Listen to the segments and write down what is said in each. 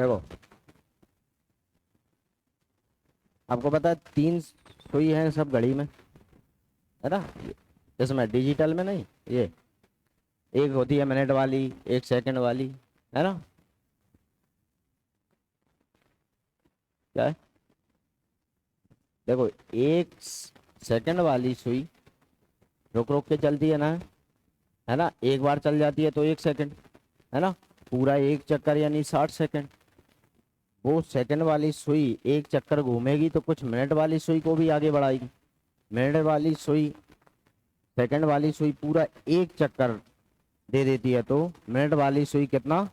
देखो आपको पता है 3 सुई है सब घड़ी में, है ना। इसमें डिजिटल में नहीं, ये एक होती है मिनट वाली, एक सेकंड वाली, है ना। क्या है, देखो एक सेकंड वाली सुई रुक रुक के चलती है ना, एक बार चल जाती है तो 1 सेकंड, है ना। पूरा एक चक्कर यानी 60 सेकंड। वो सेकंड वाली सुई एक चक्कर घूमेगी तो कुछ मिनट वाली सुई को भी आगे बढ़ाएगी। मिनट वाली सुई सेकंड वाली सुई पूरा एक चक्कर दे देती है तो मिनट वाली सुई कितना,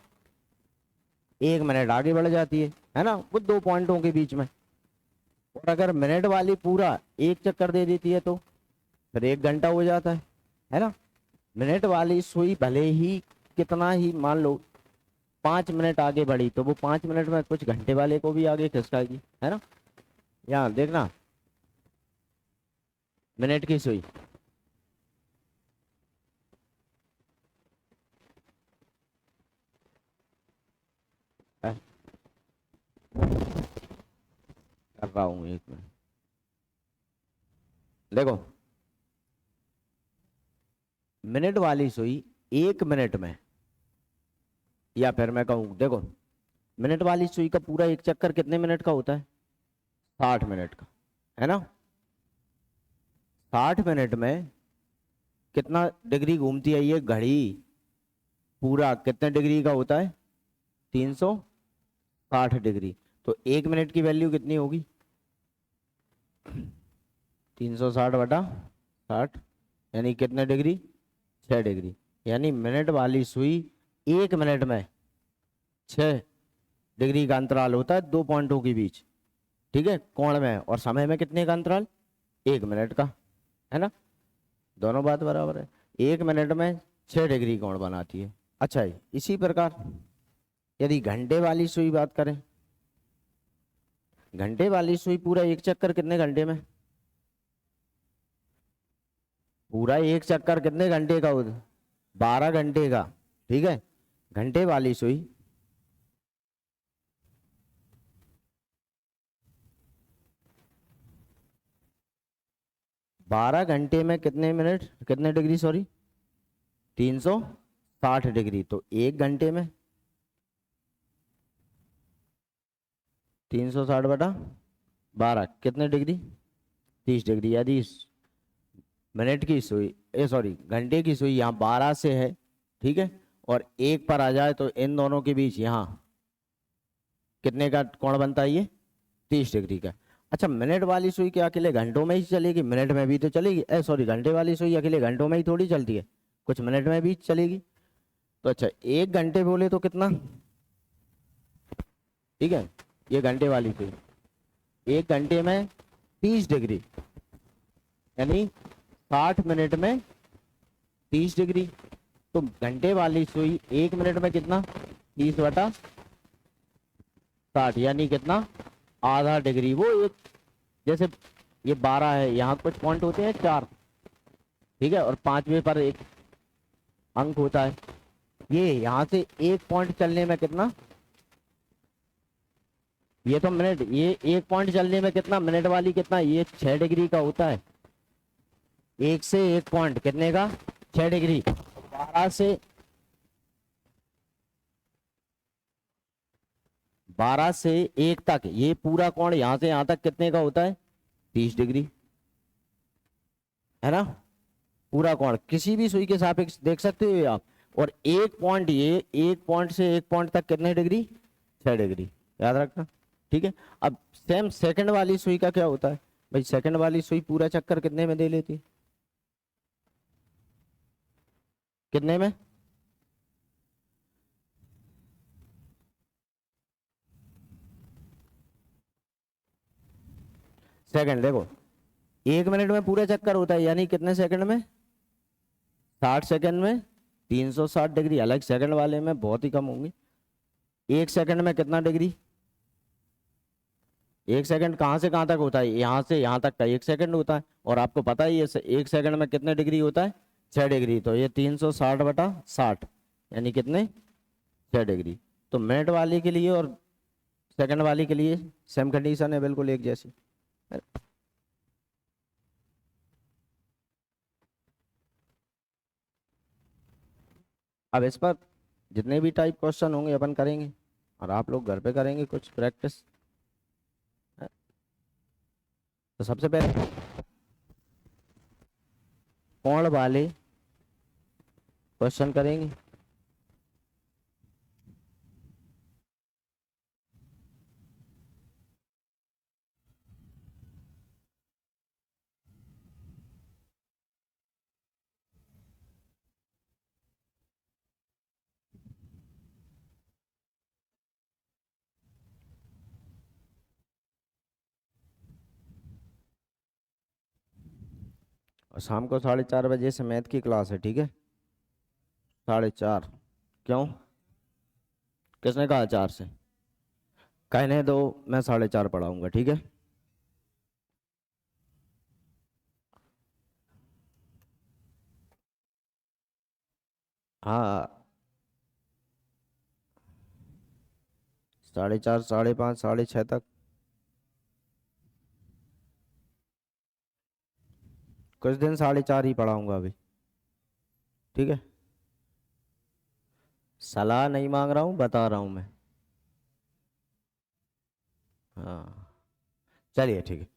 1 मिनट आगे बढ़ जाती है ना, वो 2 पॉइंटों के बीच में। और अगर मिनट वाली पूरा एक चक्कर दे देती है तो फिर 1 घंटा हो जाता है ना। मिनट वाली सुई भले ही कितना ही मान लो 5 मिनट आगे बढ़ी तो वो 5 मिनट में कुछ घंटे वाले को भी आगे खिसकाएगी, है ना। यहाँ देखना मिनट की सुई, कर रहा हूँ 1 मिनट। देखो मिनट वाली सुई 1 मिनट में, या फिर मैं कहूँ देखो मिनट वाली सुई का पूरा एक चक्कर कितने मिनट का होता है, 60 मिनट का, है ना। 60 मिनट में कितना डिग्री घूमती है ये घड़ी, पूरा कितने डिग्री का होता है, 360 डिग्री। तो 1 मिनट की वैल्यू कितनी होगी, 360/60, यानी कितने डिग्री, 6 डिग्री। यानी मिनट वाली सुई 1 मिनट में 6 डिग्री का अंतराल होता है 2 पॉइंटों के बीच, ठीक है, कोण में। और समय में कितने का अंतराल, 1 मिनट का, है ना। दोनों बात बराबर है, 1 मिनट में 6 डिग्री कोण बनाती है। अच्छा है, इसी प्रकार यदि घंटे वाली सुई बात करें, घंटे वाली सुई पूरा एक चक्कर कितने घंटे में, पूरा एक चक्कर कितने घंटे का होता, 12 घंटे का, ठीक है। घंटे वाली सुई बारह घंटे में कितने मिनट, कितने डिग्री, सॉरी 360 डिग्री। तो 1 घंटे में 360/12 कितने डिग्री, 30 डिग्री। यदि मिनट की सुई सॉरी घंटे की सुई यहाँ 12 से है, ठीक है, और 1 पर आ जाए तो इन दोनों के बीच यहाँ कितने का कोण बनता है, ये 30 डिग्री का। अच्छा मिनट वाली सुई क्या अकेले घंटों में ही चलेगी, मिनट में भी तो चलेगी, सॉरी घंटे वाली सुई अकेले घंटों में ही थोड़ी चलती है, कुछ मिनट में भी चलेगी। तो अच्छा 1 घंटे बोले तो कितना, ठीक है, ये घंटे वाली सुई 1 घंटे में 30 डिग्री, यानी 60 मिनट में 30 डिग्री। तो घंटे वाली सुई 1 मिनट में कितना, 30/60, यानी कितना, आधा डिग्री। वो एक जैसे ये 12 है, यहाँ कुछ पॉइंट होते हैं 4, ठीक है, और 5वें पर एक अंक होता है। ये यहाँ से एक पॉइंट चलने में कितना, ये तो मिनट, ये एक पॉइंट चलने में कितना, मिनट वाली कितना, ये 6 डिग्री का होता है। एक से एक पॉइंट कितने का, 6 डिग्री। 12 से 1 तक ये पूरा कोण यहां से यहां तक कितने का होता है, 30 डिग्री, है ना। पूरा कोण किसी भी सुई के सापेक्ष देख सकते हो आप। और एक पॉइंट, ये एक पॉइंट से एक पॉइंट तक कितने डिग्री, 6 डिग्री, याद रखना, ठीक है। अब सेम सेकंड वाली सुई का क्या होता है भाई, सेकंड वाली सुई पूरा चक्कर कितने में दे लेती है, कितने में, सेकंड। देखो 1 मिनट में पूरा चक्कर होता है, यानी कितने सेकंड में, 60 सेकंड में 360 डिग्री। अलग सेकंड वाले में बहुत ही कम होंगे। 1 सेकंड में कितना डिग्री, 1 सेकंड कहाँ से कहाँ तक होता है, यहाँ से यहाँ तक का 1 सेकंड होता है। और आपको पता है ये 1 सेकंड में कितने डिग्री होता है, 6 डिग्री। तो ये 360/60 यानी कितने, 6 डिग्री। तो मिनट वाले के लिए और सेकंड वाली के लिए सेम कंडीशन है, बिल्कुल एक जैसी। अब इस पर जितने भी टाइप क्वेश्चन होंगे अपन करेंगे, और आप लोग घर पे करेंगे कुछ प्रैक्टिस। तो सबसे पहले कोण वाले क्वेश्चन करेंगे। और शाम को 4:30 बजे से मैथ की क्लास है, ठीक है? 4:30। क्यों? किसने कहा 4 से? कहने दो, मैं 4:30 पढ़ाऊंगा, ठीक है? हाँ, 4:30, 5:30, 6:30 तक। कुछ दिन 4:30 ही पढ़ाऊंगा अभी, ठीक है? सलाह नहीं मांग रहा हूँ, बता रहा हूँ मैं। हाँ, चलिए ठीक है।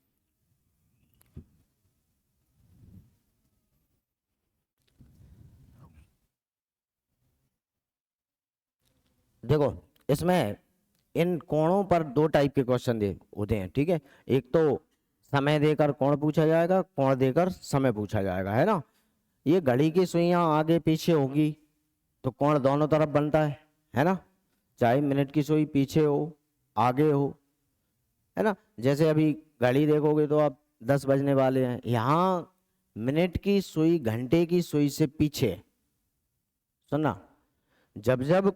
देखो, इसमें इन कोणों पर दो टाइप के क्वेश्चन दे होते हैं, ठीक है? एक तो समय देकर कोण पूछा जाएगा, कोण देकर समय पूछा जाएगा, है ना? ये घड़ी की सुइयां आगे पीछे होगी तो कोण दोनों तरफ बनता है ना? चाहे मिनट की सुई पीछे हो, आगे हो, है ना? जैसे अभी घड़ी देखोगे तो आप 10 बजने वाले हैं, यहाँ मिनट की सुई घंटे की सुई से पीछे है। सुनना, जब जब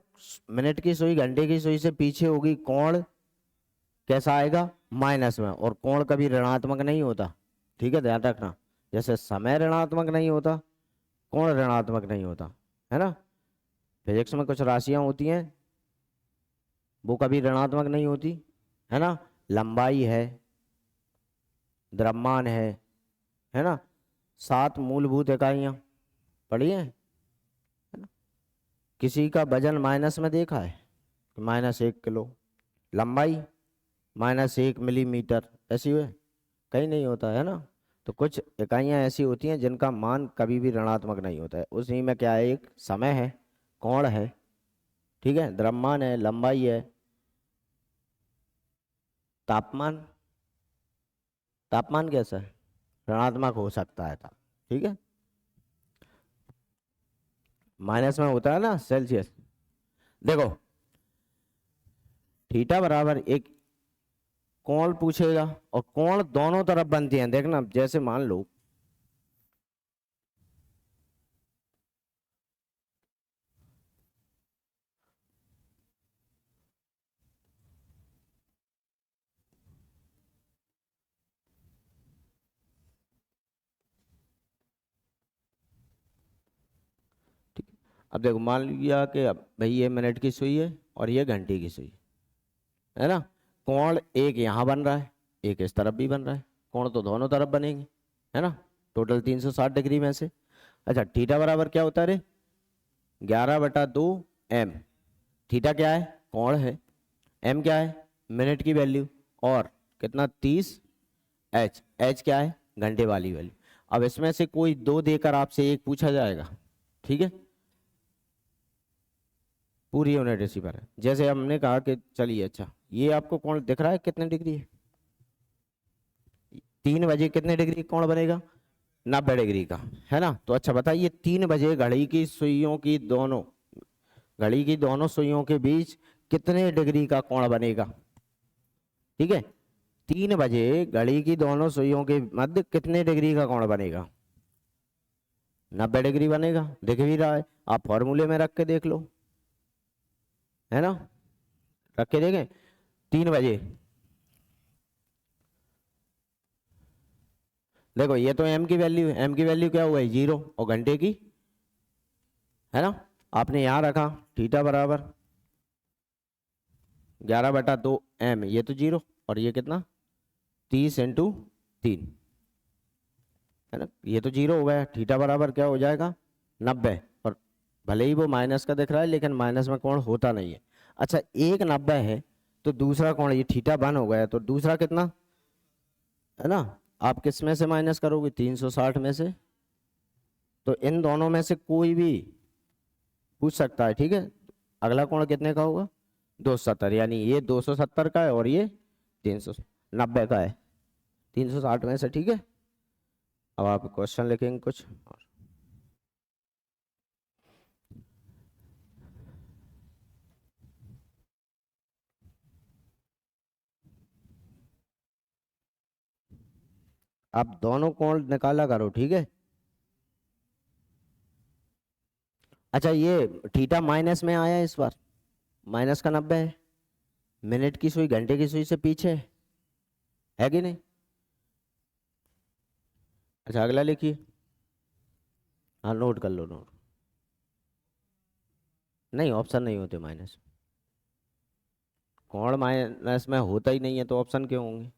मिनट की सुई घंटे की सुई से पीछे होगी, कोण कैसा आएगा? माइनस में। और कोण कभी ऋणात्मक नहीं होता, ठीक है? ध्यान रखना, जैसे समय ऋणात्मक नहीं होता, कोण ऋणात्मक नहीं होता, है ना? फिजिक्स में कुछ राशियां होती हैं वो कभी ऋणात्मक नहीं होती, है ना? लंबाई है, द्रव्यमान है ना? 7 मूलभूत इकाइयां पढ़ी हैं, है ना? किसी का वजन माइनस में देखा है? -1 किलो। लंबाई -1 मिलीमीटर, ऐसी हुए कहीं नहीं होता, है ना? तो कुछ इकाइयां ऐसी होती हैं जिनका मान कभी भी ऋणात्मक नहीं होता है। उसी में क्या है? एक समय है, कोण है, ठीक है, द्रव्यमान है, लंबाई है, तापमान। तापमान कैसा है? ऋणात्मक हो सकता है ठीक है? माइनस में होता है ना, सेल्सियस। देखो, थीटा बराबर एक कोण पूछेगा, और कोण दोनों तरफ बनती हैं, देखना। जैसे मान लो ठीक है? अब देखो, मान लिया कि अब भाई ये मिनट की सुई है और ये घंटे की सुई है ना? कोण एक यहाँ बन रहा है, एक इस तरफ भी बन रहा है, कोण तो दोनों तरफ बनेंगे, है ना? टोटल 360 डिग्री में से। अच्छा, थीटा बराबर क्या होता है रे? 11/2 m। थीटा क्या है? कोण है। m क्या है? मिनट की वैल्यू। और कितना? 30। एच क्या है? घंटे वाली वैल्यू। अब इसमें से कोई दो देकर आपसे एक पूछा जाएगा, ठीक है? पूरी यूनिट इसी पर है। जैसे हमने कहा कि चलिए, अच्छा ये आपको कोण दिख रहा है कितने डिग्री है? 3 बजे कितने डिग्री कोण बनेगा? 90 डिग्री का, है ना? तो अच्छा बताइए, 3 बजे घड़ी की दोनों सुइयों के बीच कितने डिग्री का कोण बनेगा? ठीक है, 3 बजे घड़ी की दोनों सुइयों के मध्य कितने डिग्री का कोण बनेगा? 90 डिग्री बनेगा। दिख भी रहा है, आप फॉर्मूले में रख के देख लो, है ना? रख के देखें। 3 बजे, देखो ये तो एम की वैल्यू है, एम की वैल्यू क्या हुआ है? 0। और घंटे की, है ना? आपने यहां रखा थीटा बराबर 11/2 m, ये तो 0, और ये कितना 30 × 3, है ना, ये तो 0 हो गया। थीटा बराबर क्या हो जाएगा 90, और भले ही वो माइनस का दिख रहा है लेकिन माइनस में कोण होता नहीं है। अच्छा एक 90 है तो दूसरा कोण ये थीटा 1 हो गया, तो दूसरा कितना है ना, आप किस में से माइनस करोगे 360 में से, तो इन दोनों में से कोई भी पूछ सकता है, ठीक है। अगला कोण कितने का होगा 270, यानी ये 270 का है और ये 390 का है, 360 में से, ठीक है। अब आप क्वेश्चन लिखेंगे कुछ और। आप दोनों कोण निकाला करो, ठीक है। अच्छा ये थीटा माइनस में आया है इस बार, -90 है, मिनट की सुई घंटे की सुई से पीछे है कि नहीं। अच्छा अगला लिखिए, हाँ नोट कर लो, नोट नहीं, ऑप्शन नहीं होते माइनस, कोण माइनस में होता ही नहीं है तो ऑप्शन क्यों होंगे।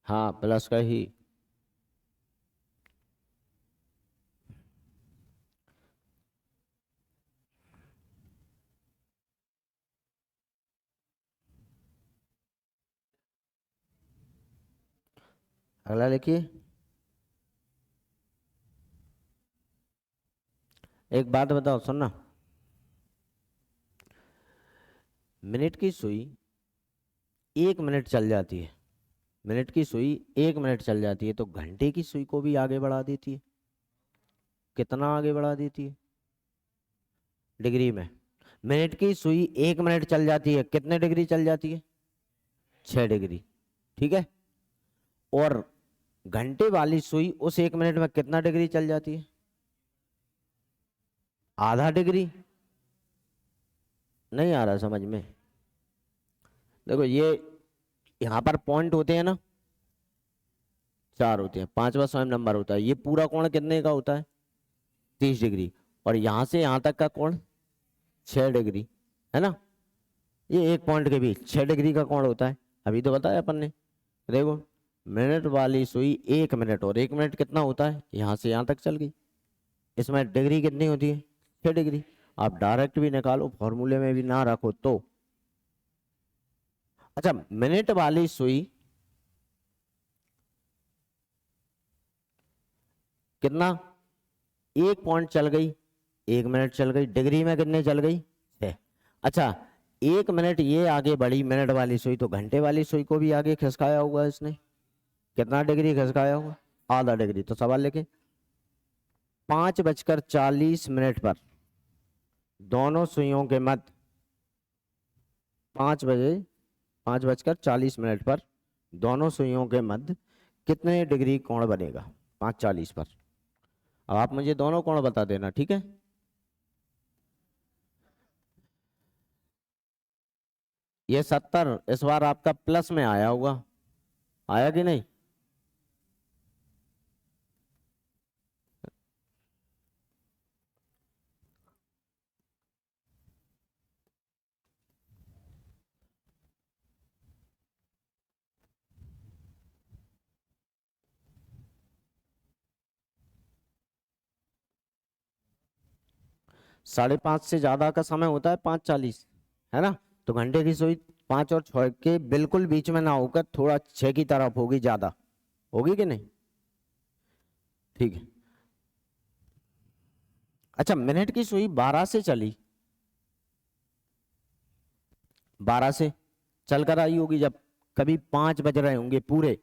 हाँ प्लस का ही। अगला लिखिए, एक बात बताओ सुनना, मिनट की सुई 1 मिनट चल जाती है, मिनट की सुई 1 मिनट चल जाती है, तो घंटे की सुई को भी आगे बढ़ा देती है, कितना आगे बढ़ा देती है डिग्री में। मिनट की सुई 1 मिनट चल जाती है, कितने डिग्री चल जाती है 6 डिग्री, ठीक है। और घंटे वाली सुई उस 1 मिनट में कितना डिग्री चल जाती है, आधा डिग्री। नहीं आ रहा समझ में, देखो ये यहाँ पर पॉइंट होते हैं ना, 4 होते हैं, पांचवा स्वयं नंबर होता है, ये पूरा कोण कितने का होता है 30 डिग्री, और यहाँ से यहाँ तक का कोण 6 डिग्री, है ना। ये एक पॉइंट के बीच 6 डिग्री का कोण होता है, अभी तो बताया अपन ने। देखो मिनट वाली सुई 1 मिनट, और 1 मिनट कितना होता है यहाँ से यहाँ तक चल गई, इसमें डिग्री कितनी होती है 6 डिग्री। आप डायरेक्ट भी निकालो, फॉर्मूले में भी ना रखो तो। अच्छा मिनट वाली सुई कितना, 1 पॉइंट चल गई, 1 मिनट चल गई, डिग्री में कितने चल गई 6। अच्छा 1 मिनट ये आगे बढ़ी मिनट वाली सुई, तो घंटे वाली सुई को भी आगे खिसकाया होगा इसने, कितना डिग्री खिसकाया होगा आधा डिग्री। तो सवाल लेके 5:40 पर दोनों सुइयों के मध्य 5:40 पर दोनों सुइयों के मध्य कितने डिग्री कोण बनेगा 5:40 पर। अब आप मुझे दोनों कोण बता देना, ठीक है। ये 70 इस बार आपका प्लस में आया होगा, आया कि नहीं। साढ़े 5 से ज्यादा का समय होता है 5:40, है ना। तो घंटे की सुई 5 और 6 के बिल्कुल बीच में ना होकर थोड़ा 6 की तरफ होगी, ज्यादा होगी कि नहीं, ठीक है। अच्छा मिनट की सुई 12 से चली, 12 से चलकर आई होगी जब कभी 5 बज रहे होंगे पूरे,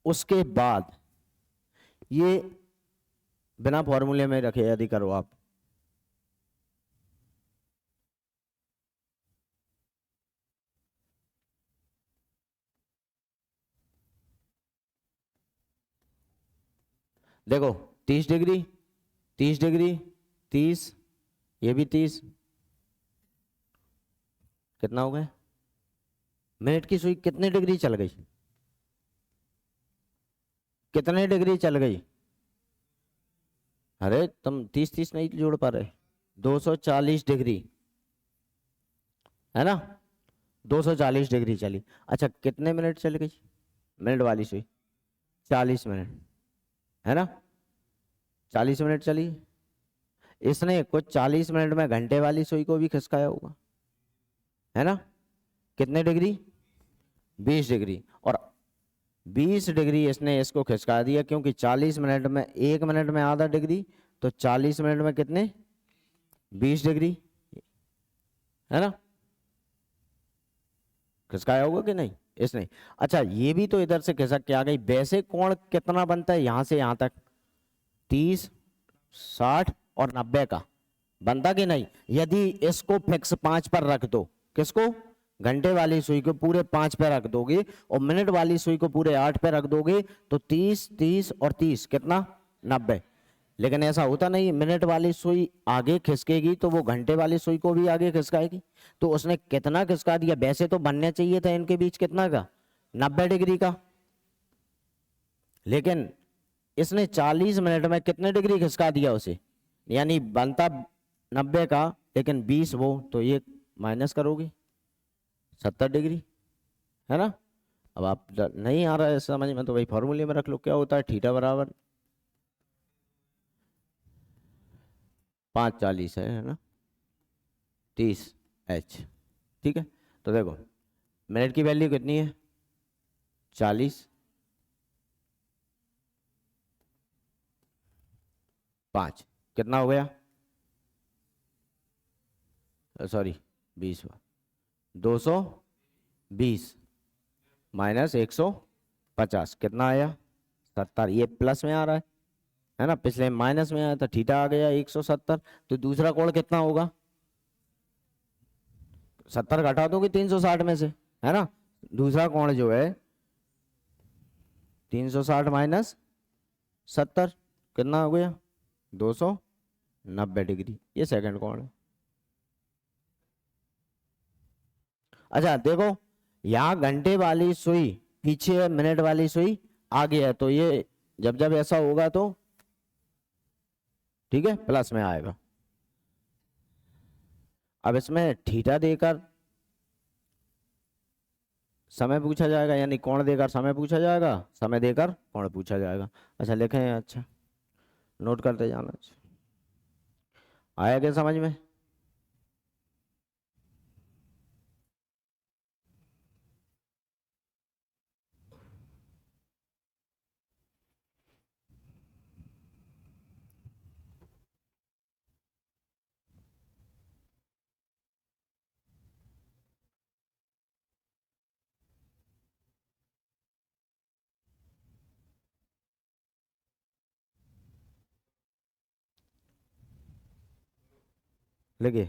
उसके बाद ये बिना फॉर्मूले में रखे यदि करो आप, देखो 30 डिग्री, 30 डिग्री, 30, ये भी 30, कितना हो गया, मिनट की सुई कितने डिग्री चल गई कितने डिग्री चल गई? अरे तुम 30 30 नहीं जोड़ पा रहे। 240 डिग्री, है ना? 240 डिग्री चली। अच्छा कितने मिनट चल गई? मिनट वाली सुई 40 मिनट, है ना? 40 मिनट चली। इसने कुछ 40 मिनट में घंटे वाली सुई को भी खिसकाया होगा, है ना? कितने डिग्री? 20 डिग्री। और 20 डिग्री इसने इसको खिसका दिया, क्योंकि 40 मिनट में, 1 मिनट में आधा डिग्री, तो 40 मिनट में कितने? 20 डिग्री, है ना? खिसकाया होगा कि नहीं इसने? अच्छा ये भी तो इधर से खिसक के आ गई। वैसे कोण कितना बनता है यहां से यहां तक? 30, 60 और 90 का बनता कि नहीं? यदि इसको फिक्स 5 पर रख दो, किसको? घंटे वाली सुई को पूरे 5 पे रख दोगे, और मिनट वाली सुई को पूरे 8 पे रख दोगे, तो 30 30 और 30 कितना? 90। लेकिन ऐसा होता नहीं, मिनट वाली सुई आगे खिसकेगी तो वो घंटे वाली सुई को भी आगे खिसकाएगी। तो उसने कितना खिसका दिया? वैसे तो बनने चाहिए था इनके बीच कितना का? 90 डिग्री का। लेकिन इसने 40 मिनट में कितने डिग्री खिसका दिया उसे? यानी बनता 90 का, लेकिन 20 वो, तो ये माइनस करोगे 70 डिग्री, है ना? अब आप नहीं आ रहा है समझ में, तो वही फॉर्मूले में रख लो। क्या होता है? थीटा बराबर 540 है ना? 30 H। ठीक है, तो देखो मिनट की वैल्यू कितनी है? 40, 5 कितना हो गया? सॉरी 20, 220 माइनस 150 कितना आया? 70। ये प्लस में आ रहा है ना? पिछले माइनस में आया था, थीटा आ गया 170। तो दूसरा कोण कितना होगा? 70 घटा दोगे 360 में से, है ना? दूसरा कोण जो है 360 माइनस 70 कितना हो गया? 290 डिग्री। ये सेकंड कोण है। अच्छा देखो, यहाँ घंटे वाली सुई पीछे है, मिनट वाली सुई आगे है, तो ये जब जब ऐसा होगा तो ठीक है प्लस में आएगा। अब इसमें थीटा देकर समय पूछा जाएगा, यानी कोण देकर समय पूछा जाएगा, समय देकर कोण पूछा जाएगा। अच्छा लिखें, अच्छा नोट करते जाना। आया क्या समझ में? लिखिए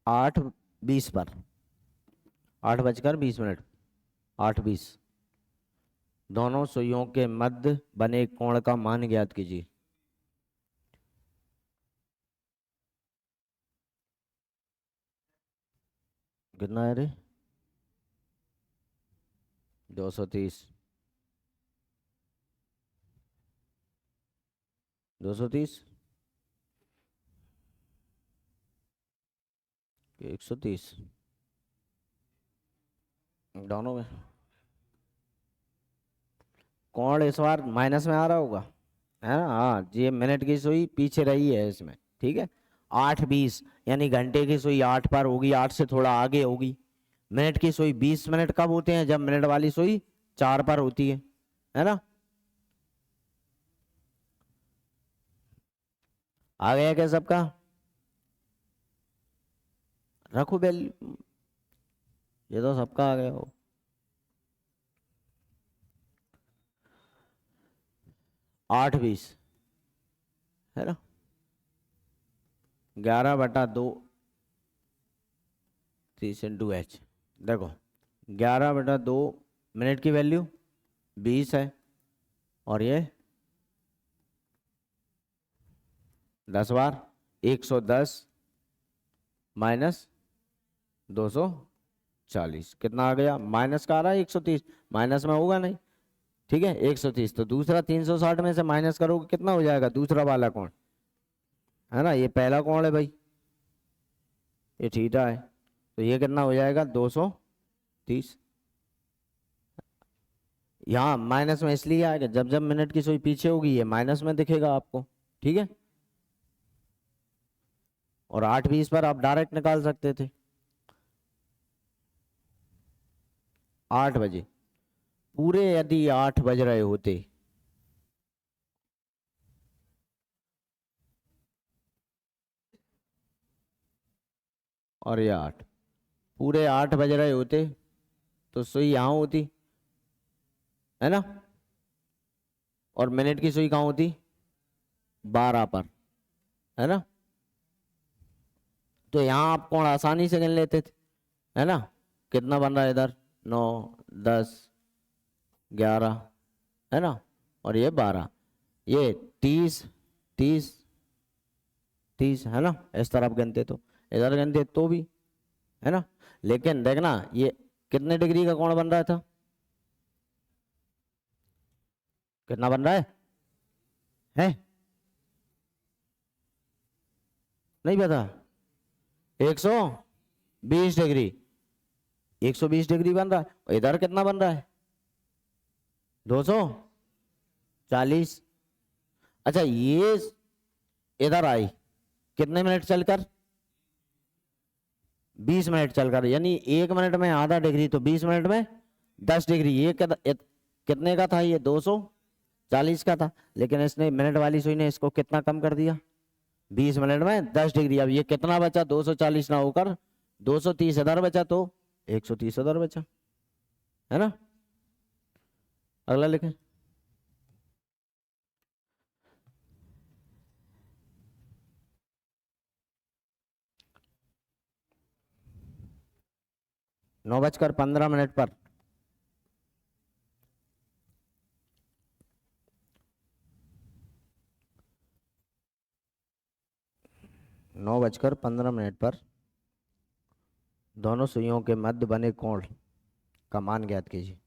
8:20 पर, 8:20, 8:20, दोनों सुइयों के मध्य बने कोण का मान ज्ञात कीजिए। कितना है रे? 230, 230, 130 दोनों में। कोण इस बार माइनस में आ रहा होगा, है ना? हाँ, ये मिनट की सुई पीछे रही है इसमें, ठीक है। 8:20 यानी घंटे की सुई 8 पर होगी, 8 से थोड़ा आगे होगी। मिनट की सुई 20 मिनट कब होते हैं? जब मिनट वाली सुई 4 पर होती है ना? आ गया क्या सबका? रखो वैल्यू, ये तो सबका आ गया हो। 8:20, है ना? 11/2 30 × H। देखो 11/2 मिनट की वैल्यू 20 है, और ये 10 बार 110 माइनस 240 कितना आ गया, माइनस का आ रहा है 130, माइनस में होगा नहीं, ठीक है 130। तो दूसरा 360 में से माइनस करोगे कितना हो जाएगा, दूसरा वाला कोण है ना, ये पहला कोण है भाई, ये थीटा है, तो ये कितना हो जाएगा 230। यहाँ माइनस में इसलिए आएगा जब जब मिनट की सुई पीछे होगी ये माइनस में दिखेगा आपको, ठीक है। और 8:20 पर आप डायरेक्ट निकाल सकते थे, 8 बजे, पूरे यदि 8 बज रहे होते, और ये 8, पूरे 8 बज रहे होते तो सुई यहाँ होती है ना, और मिनट की सुई कहाँ होती, 12 पर, है ना। तो यहाँ आप कोण आसानी से गिन लेते थे, है ना। कितना बन रहा है इधर, 9, 10, 11, है ना, और ये 12, ये 30, 30, 30, है ना। इस तरफ गिनते तो, इधर गिनते तो भी, है ना। लेकिन देखना ये कितने डिग्री का कोण बन रहा था, कितना बन रहा है नहीं पता, 120 डिग्री, 120 डिग्री बन रहा है। और इधर कितना बन रहा है, 240। अच्छा ये इधर आई कितने मिनट चलकर, 20 मिनट चलकर, यानी 1 मिनट में आधा डिग्री, तो 20 मिनट में 10 डिग्री। ये कितने का था, ये 240 का था, लेकिन इसने मिनट वाली सुई ने इसको कितना कम कर दिया, 20 मिनट में 10 डिग्री। अब ये कितना बचा, 240 ना होकर 230 इधर बचा, तो 130 इधर बचा, है ना। अगला लिखें, नौ बजकर 15 मिनट पर 9:15 पर दोनों सुइयों के मध्य बने कोण का मान ज्ञात कीजिए।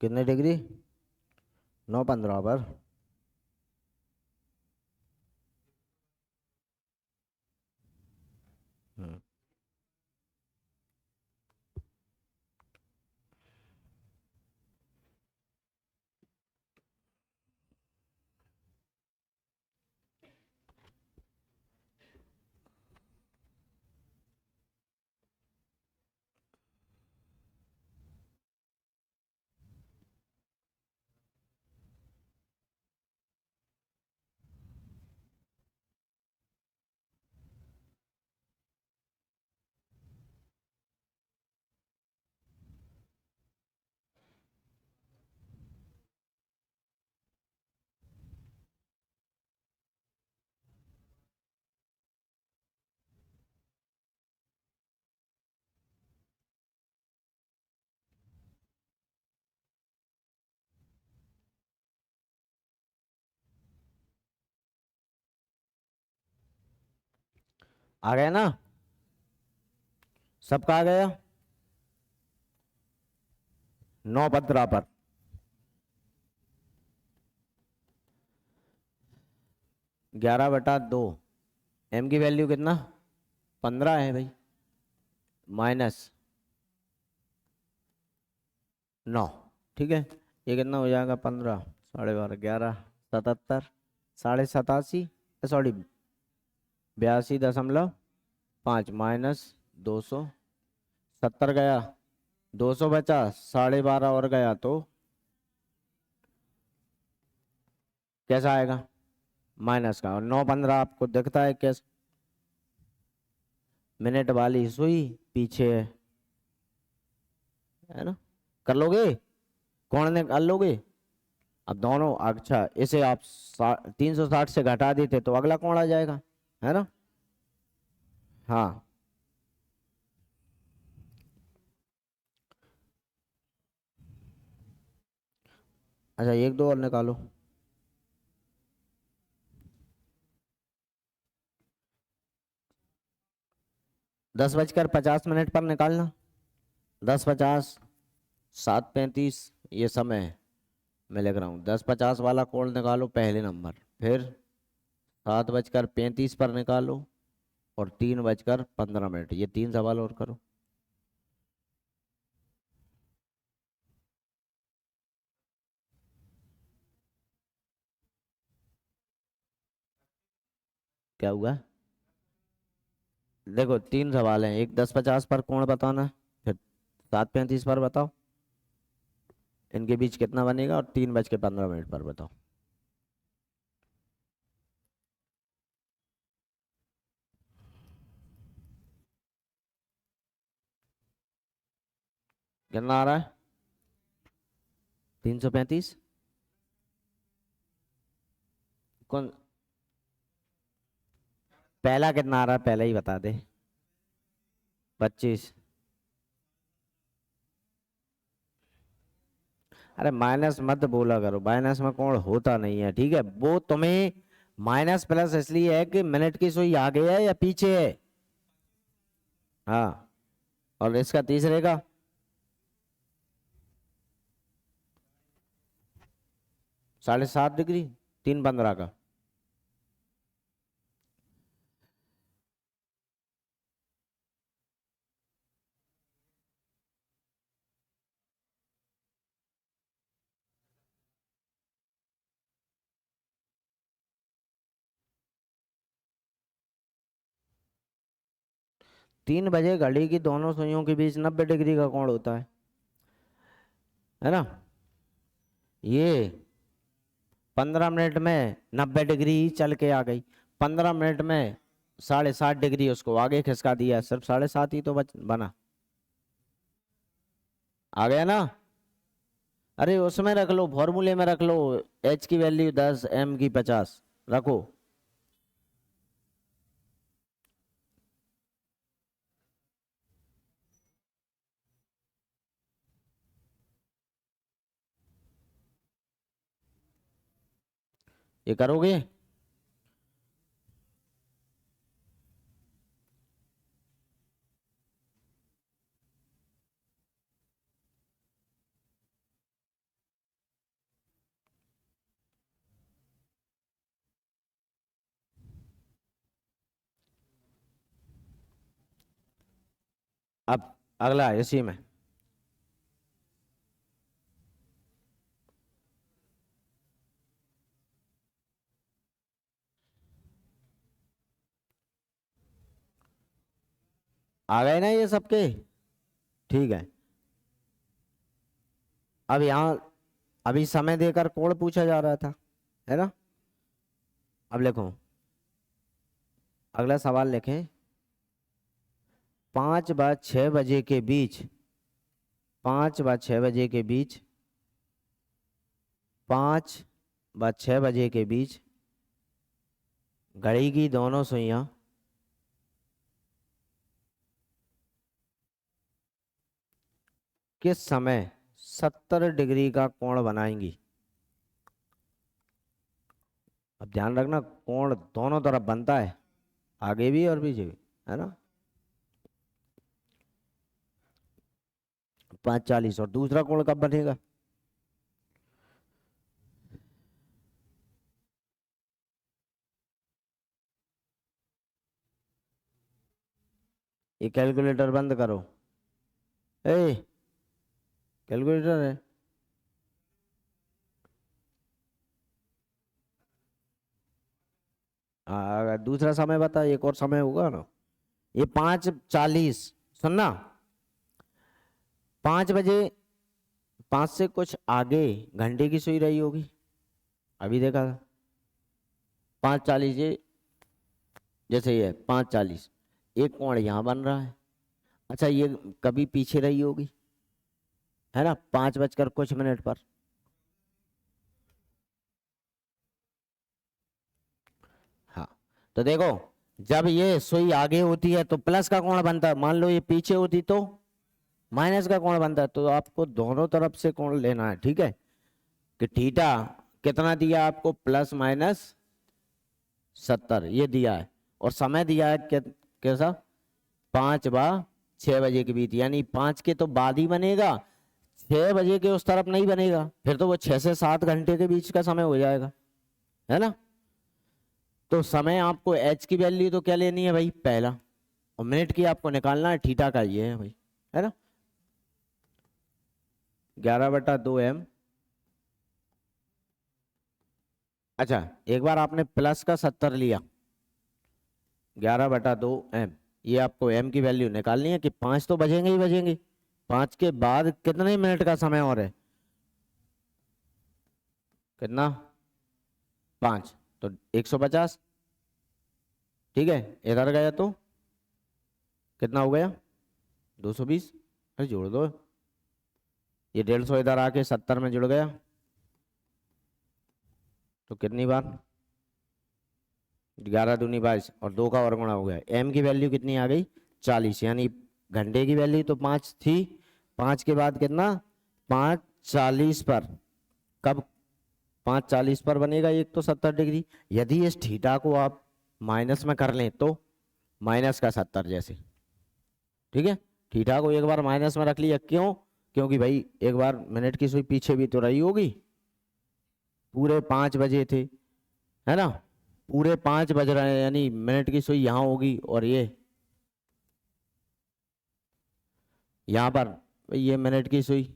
कितने डिग्री, 9:15 पर, हम्म, आ गया ना, सबका आ गया। 9:15 पर 11/2, एम की वैल्यू कितना, 15 है भाई, माइनस 9, ठीक है। ये कितना हो जाएगा, 15, 12.5, 11, 77, 87, सॉरी 82.5, माइनस 270 गया, 200 बचा, 12.5 और गया, तो कैसा आएगा, माइनस का। और 9:15 आपको दिखता है कैसे, मिनट वाली सुई पीछे है ना, कर लोगे। कोण निकाल लोगे? अब दोनों, अच्छा इसे आप 360 से घटा देते तो अगला कोण आ जाएगा, है ना? हाँ, अच्छा एक दो और निकालो। 10:50 पर निकालना। 10:50, 7:35 ये समय है। मैं लिख रहा हूँ 10:50 वाला कोण निकालो पहले नंबर, फिर 7:35 पर निकालो, और 3:15, ये 3 सवाल और करो। क्या हुआ? देखो 3 सवाल हैं, एक 10:50 पर कोण बताना, फिर 7:35 पर बताओ इनके बीच कितना बनेगा, और 3:15 पर बताओ। कितना आ रहा है? 335। कौन? पहला कितना आ रहा है, पहले ही बता दे। 25। अरे माइनस मत बोला करो, माइनस में कोण होता नहीं है, ठीक है? वो तुम्हें माइनस प्लस इसलिए है कि मिनट की सुई आगे है या पीछे है। हाँ, और इसका तीसरे का 7.5 डिग्री, 3:15 का। 3 बजे घड़ी की दोनों सुइयों के बीच 90 डिग्री का कोण होता है ना? ये 15 मिनट में 90 डिग्री ही चल के आ गई, 15 मिनट में 7.5 डिग्री उसको आगे खिसका दिया, सिर्फ 7.5 ही तो बना। आ गया ना? अरे उसमें रख लो, फॉर्मूले में रख लो, एच की वैल्यू 10, एम की 50 रखो। ये करोगे? अब अगला इसी में। आ गए ना ये सबके? ठीक है। अब यहाँ अभी समय देकर कोण पूछा जा रहा था, है ना? अब लिखो, अगला सवाल लिखें। 5 व 6 बजे के बीच, 5 व 6 बजे के बीच, 5 व 6 बजे के बीच घड़ी की दोनों सुइयां किस समय 70 डिग्री का कोण बनाएंगी? अब ध्यान रखना, कोण दोनों तरफ बनता है, आगे भी और पीछे भी, है ना? 5:40, और दूसरा कोण कब बनेगा? ये कैलकुलेटर बंद करो। ए, कैलकुलेटर है? दूसरा समय बता, एक और समय होगा ना? ये 5:40, सुनना। 5 बजे, 5 से कुछ आगे घंटे की सुई रही होगी, अभी देखा था। 5:40 ये, जैसे ये 5:40, एक कोण यहाँ बन रहा है। अच्छा ये कभी पीछे रही होगी, है ना, 5 बजकर कुछ मिनट पर। हाँ, तो देखो जब ये सुई आगे होती है तो प्लस का कोण बनता है, मान लो ये पीछे होती तो माइनस का कोण बनता है। तो आपको दोनों तरफ से कोण लेना है, ठीक है, कि थीटा कितना दिया आपको, +/70 ये दिया है, और समय दिया है कैसा, 5/6 बजे के बीच, यानी 5 के तो बाद ही बनेगा, 6 बजे के उस तरफ नहीं बनेगा, फिर तो वो 6 से 7 घंटे के बीच का समय हो जाएगा, है ना। तो समय आपको एच की वैल्यू तो क्या लेनी है भाई, पहला, और मिनट की आपको निकालना है, थीटा का ये है भाई, है ना, 11/2m। अच्छा, एक बार आपने प्लस का 70 लिया, 11/2m, ये आपको m की वैल्यू निकालनी है कि 5 तो बजेंगे ही बजेंगे, 5 के बाद कितने मिनट का समय और है, कितना, 5, तो 150, ठीक है, इधर गया तो कितना हो गया, 220, अरे जोड़ दो, ये 150 इधर आके 70 में जुड़ गया, तो कितनी बार, 11×2 = 22, और 2 का और गुणा हो गया, m की वैल्यू कितनी आ गई, 40, यानी घंटे की वैल्यू तो 5 थी, 5 के बाद कितना, 5:40 पर, कब 5:40 पर बनेगा एक तो 70 डिग्री। यदि इस थीटा को आप माइनस में कर लें तो -का 70 जैसे, ठीक है, थीटा को एक बार माइनस में रख लिया, क्यों, क्योंकि भाई एक बार मिनट की सुई पीछे भी तो रही होगी, पूरे 5 बजे थे, है ना, पूरे 5 बज रहे हैं, यानी मिनट की सुई यहाँ होगी, और ये यहाँ पर, ये मिनट की सुई,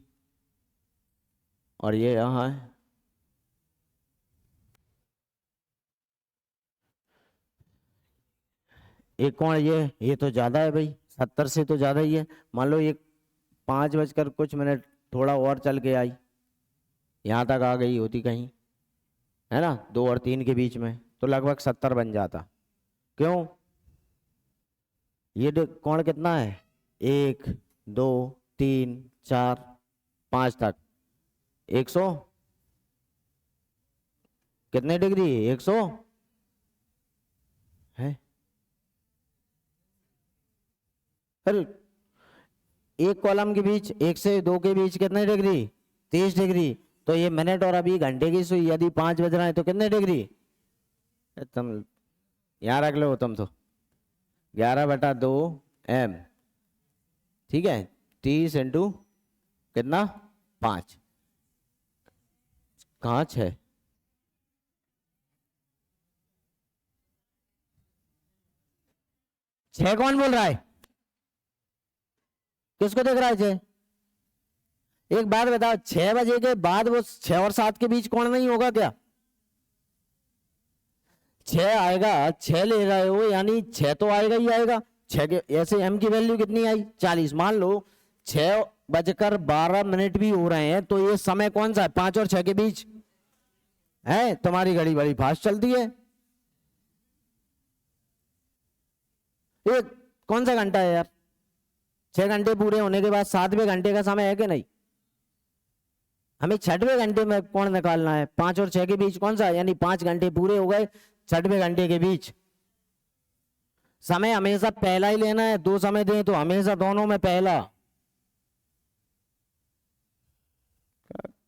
और ये यहाँ है, एक कोण ये तो ज्यादा है भाई, 70 से तो ज्यादा ही है, मान लो ये 5 बजकर कुछ मिनट थोड़ा और चल के आई, यहाँ तक आ गई होती कहीं, है ना, 2 और 3 के बीच में, तो लगभग 70 बन जाता, क्यों, ये कोण कितना है, 1 2 3 4 5 तक, 100 कितने डिग्री, 100 है, अरे एक कॉलम के बीच, 1 से 2 के बीच कितने डिग्री, 30 डिग्री, तो ये मिनट और अभी घंटे की सुई यदि 5 बज रहा है तो कितने डिग्री, तुम यहाँ रख लो तुम तो, 11/2m, ठीक है, 30 इंटू कितना, 5, कहाँ 6, छह कौन बोल रहा है, किसको देख रहा है 6, एक बात बताओ, 6 बजे के बाद वो 6 और 7 के बीच कौन नहीं होगा क्या, 6 आएगा, 6 ले रहे हो यानी 6 तो आएगा ही आएगा, 6 के ऐसे m की वैल्यू कितनी आई, 40, मान लो 6:12 भी हो रहे हैं, तो ये समय कौन सा है, 5 और 6 के बीच है, तुम्हारी घड़ी बड़ी फास्ट चलती है, ये कौन सा घंटा है यार, 6 घंटे पूरे होने के बाद 7वें घंटे का समय है कि नहीं, हमें 6वें घंटे में कौन निकालना है, 5 और 6 के बीच कौन सा, यानी 5 घंटे पूरे हो गए 6वें घंटे के बीच, समय हमेशा पहला ही लेना है, 2 समय दें तो हमेशा दोनों में पहला,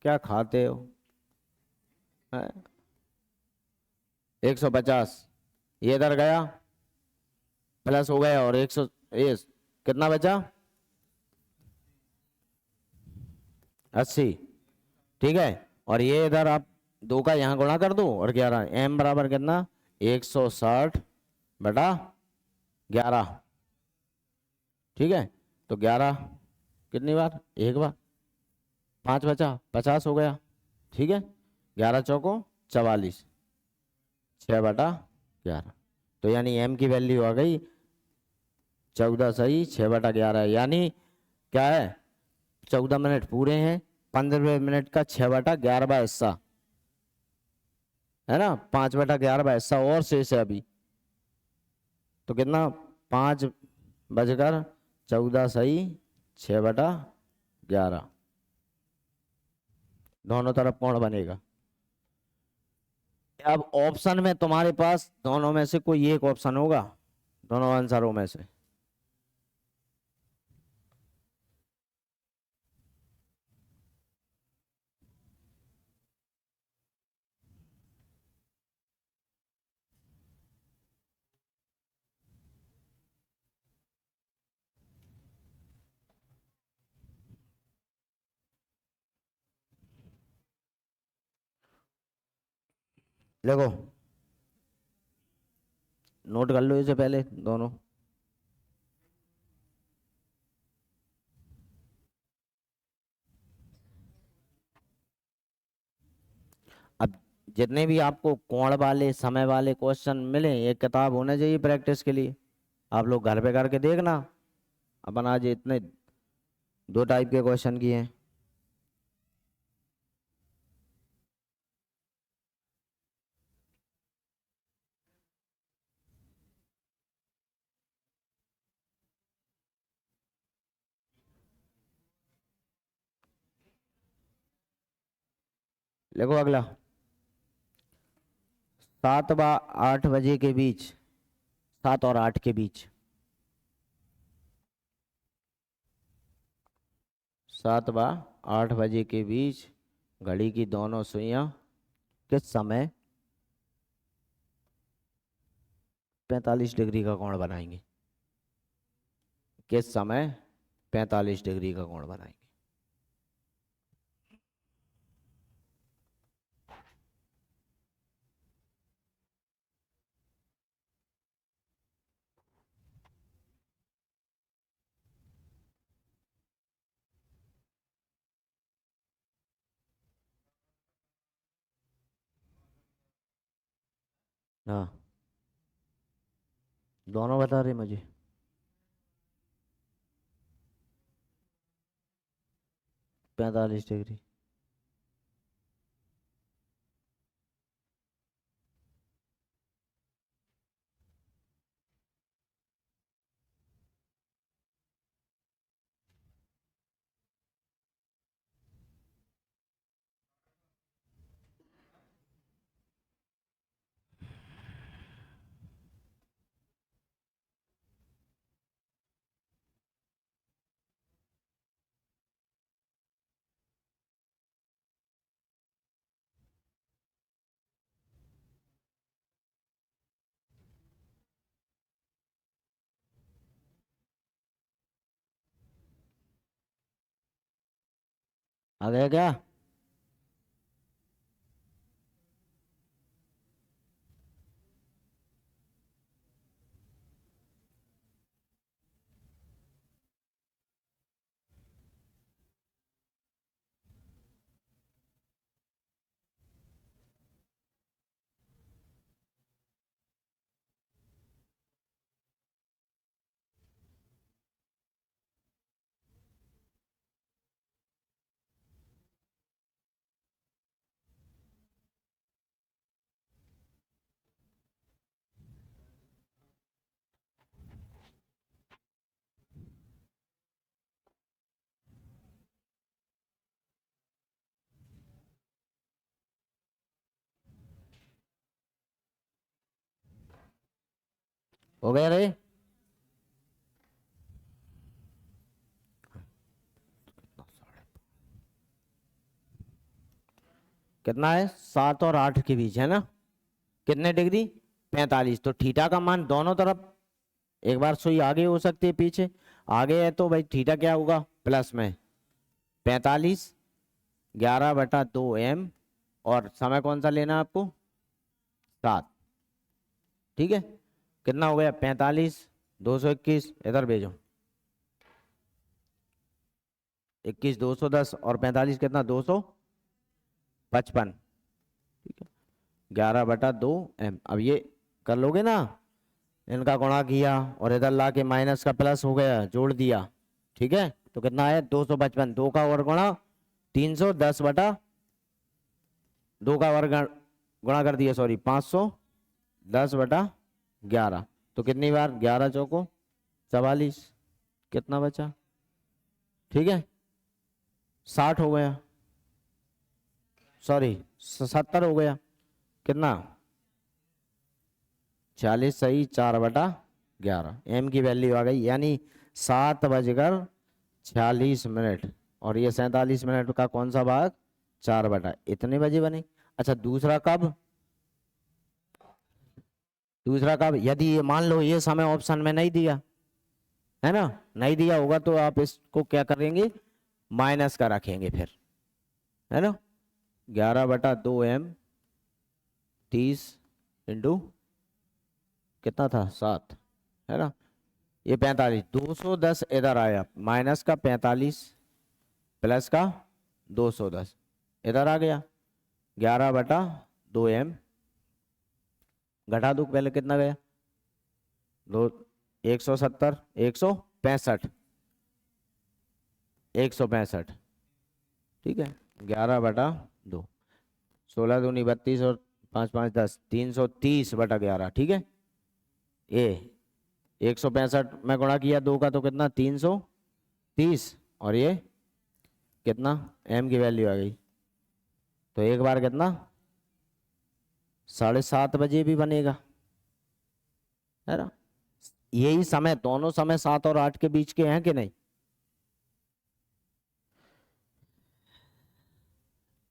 क्या खाते हो, 150, ये इधर गया, प्लस हो गया, और 100, ये कितना बचा, 80, ठीक है, और ये इधर आप 2 का यहाँ गुणा कर दो, और 11, m बराबर कितना, 160/11, ठीक है, तो 11 कितनी बार, एक बार, 5 बचा, 50 हो गया, ठीक है, 11 चौको 44, 6/11, तो यानी m की वैल्यू आ गई 14 सही 6/11, यानी क्या है, 14 मिनट पूरे हैं, 15वें मिनट का 6/11 हिस्सा, है ना, 5/11 हिस्सा और शेष है अभी, तो कितना, 5 बजकर 14 सही 6/11, दोनों तरफ कोण बनेगा। अब ऑप्शन में तुम्हारे पास दोनों में से कोई एक ऑप्शन होगा, दोनों आंसरों में से। देखो नोट कर लो इसे पहले दोनों। अब जितने भी आपको कोण वाले समय वाले क्वेश्चन मिले, एक किताब होना चाहिए प्रैक्टिस के लिए। आप लोग घर पे करके देखना। अपन आज इतने दो टाइप के क्वेश्चन किए हैं। देखो अगला, 7 व 8 बजे के बीच, 7 और 8 के बीच, 7 व 8 बजे के बीच घड़ी की दोनों सुइयां किस समय 45 डिग्री का कोण बनाएंगे? किस समय 45 डिग्री का कोण बनाएंगे? हाँ, दोनों बता रहे मुझे। पैंतालीस डिग्री। आ गया क्या? हो गया रे? कितना है? 7 और 8 के बीच है ना? कितने डिग्री? 45। तो थीटा का मान दोनों तरफ, एक बार सुई आगे हो सकती है पीछे। आगे है तो भाई थीटा क्या होगा? प्लस में 45, 11/2m। और समय कौन सा लेना है आपको? 7। ठीक है, कितना हो गया? 45, 221 इधर भेजो। 21 210 और 45 कितना? 255। ठीक है, 11/2m। अब ये कर लोगे ना, इनका गुणा किया और इधर ला के माइनस का प्लस हो गया, जोड़ दिया। ठीक है, तो कितना है? 255। 2 का वर्ग गुणा 310/2 का वर्ग गुणा कर दिया, सॉरी 510/11। तो कितनी बार? 11 चौको 44। कितना बचा? ठीक है, 60 हो गया। सॉरी 70 हो गया, कितना 40 सही 4/11, एम की वैल्यू आ गई, यानी 7:46 और ये 47 का कौन सा भाग, 4 इतने बजे बने। अच्छा दूसरा कब, दूसरा कब, यदि ये मान लो ये समय ऑप्शन में नहीं दिया है ना, नहीं दिया होगा तो आप इसको क्या करेंगे, माइनस का रखेंगे फिर, है ना। 11/2m 30 इंटू कितना था 7, है ना, ये 45, 210 इधर आया, माइनस का 45 प्लस का 210 इधर आ गया, 11/2m घटा दो पहले, कितना गया, दो 170 165 165, ठीक है, 11/2, 16 दूनी 32 और 5 5 10, 330/11, ठीक है। ये 165 में गुणा किया 2 का तो कितना 330, और ये कितना m की वैल्यू आ गई, तो एक बार कितना 7:30 बजे भी बनेगा, है ना। यही समय, दोनों समय 7 और 8 के बीच के हैं कि नहीं,